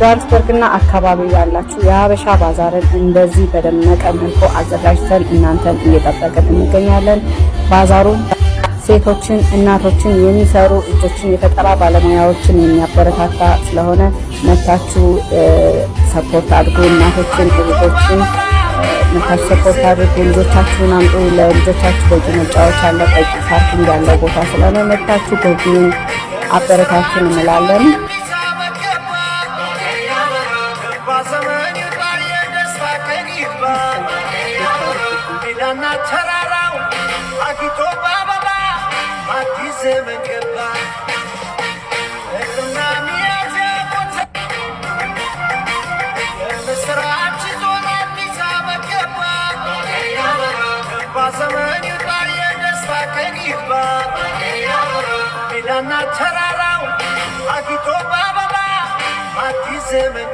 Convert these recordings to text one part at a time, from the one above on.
ጆሃንስበርግና አካባቢ ያላችሁ የሀበሻ ባዛርን እንደዚህ በደመቀ መልኩ አዘጋጅተን እናንተን እየጠበቅን እንገኛለን። ባዛሩ ሴቶችን፣ እናቶችን የሚሰሩ እጆችን የፈጠራ ባለሙያዎችን የሚያበረታታ ስለሆነ መታችሁ ሰፖርት አድርጉ። እናቶችን፣ ልጆችን መታችሁ ሰፖርት አድርጉ። ልጆቻችሁን አምጡ። ለልጆቻችሁ በቂ መጫወቻ አለ፣ በቂ ፓርኪንግ ያለው ቦታ ስለሆነ መታችሁ ጎብኙን፣ አበረታቱን እንላለን። ተራራው አጊቶ ባባባ አዲስ ዘመን ገባ እና ሚያዝያ ሞተ የምስራች ዞን አዲስ አበባ ገባ ገባ ዘመን ይውጣ የደስታ ቀን ይግባ ሜዳና ተራራው አጊቶ ባባባ አዲስ ዘመን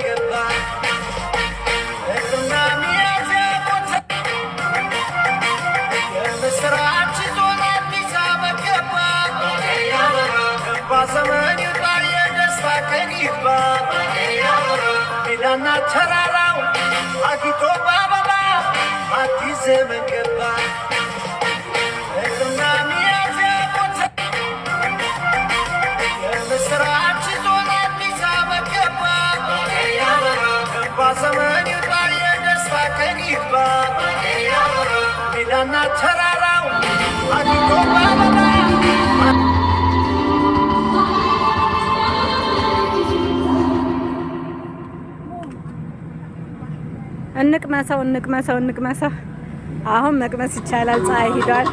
ገባ እና ሚያዝያ ስራች ዞን አዲስ አበባ ገባ ገባ ዘመን ይውጣ የደስታ ቀን ይግባ ሜዳና ተራራው አጊቶ ባባባ አዲስ ዘመን ገባ እና ሚያዝያ ሞተ የምስራች ዞን አዲስ አበባ ገባ ገባ ዘመን ይውጣ የደስታ ቀን ይግባ ሜዳና ተራራው አጊቶ ባባባ እንቅመሰው። አሁን መቅመስ ይቻላል። ፀሐይ ሄዷል።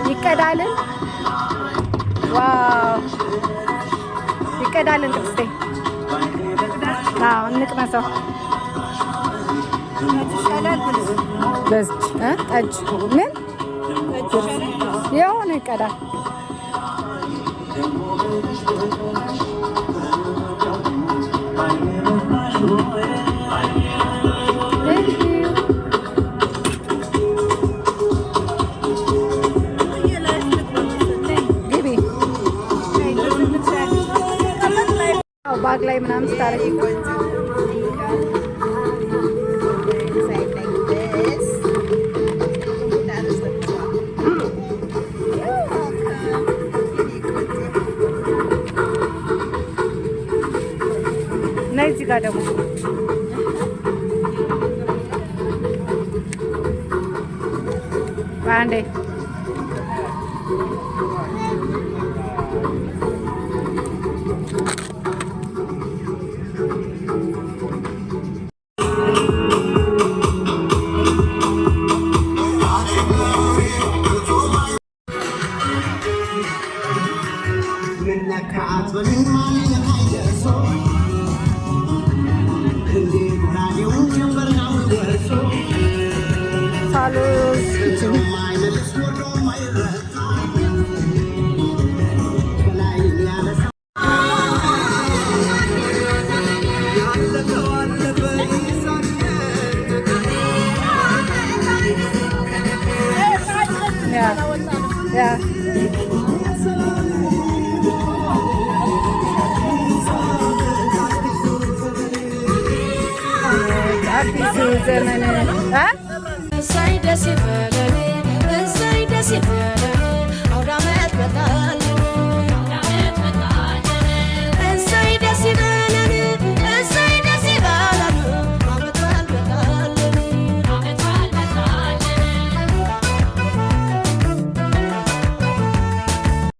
ይቀዳልን። ዋው ይቀዳልን። ቅስቴ እንቅመሰው። ጠጅ ምን የሆነ ይቀዳል። ባግ ላይ ምናምን ስታረጊ እዚህ ጋር ደግሞ አንዴ Yeah. አዲሱ ዘመን እሰይ ደስ ይበለን፣ እሰይ ደስ ይበለን።